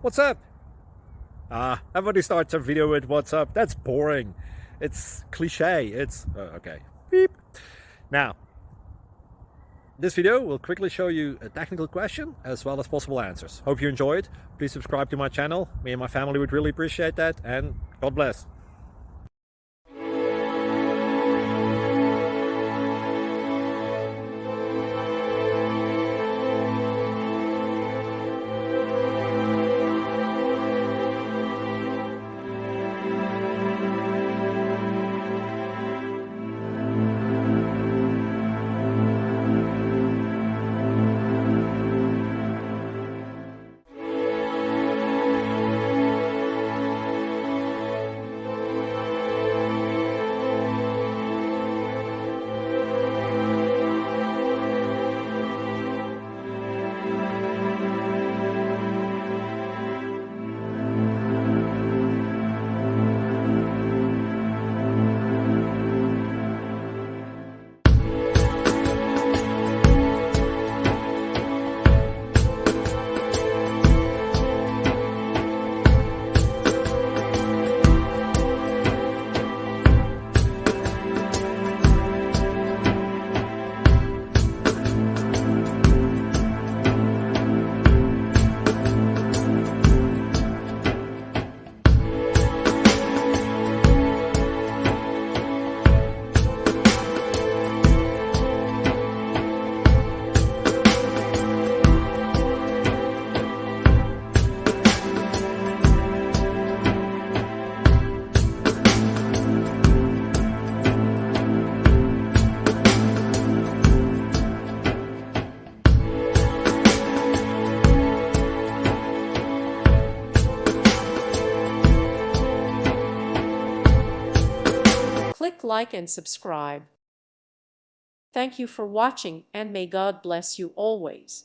What's up? Everybody starts a video with what's up. That's boring. It's cliche. It's okay. Beep. Now, this video will quickly show you a technical question as well as possible answers. Hope you enjoyed. Please subscribe to my channel. Me and my family would really appreciate that, and God bless. Click like and subscribe. Thank you for watching, and may God bless you always.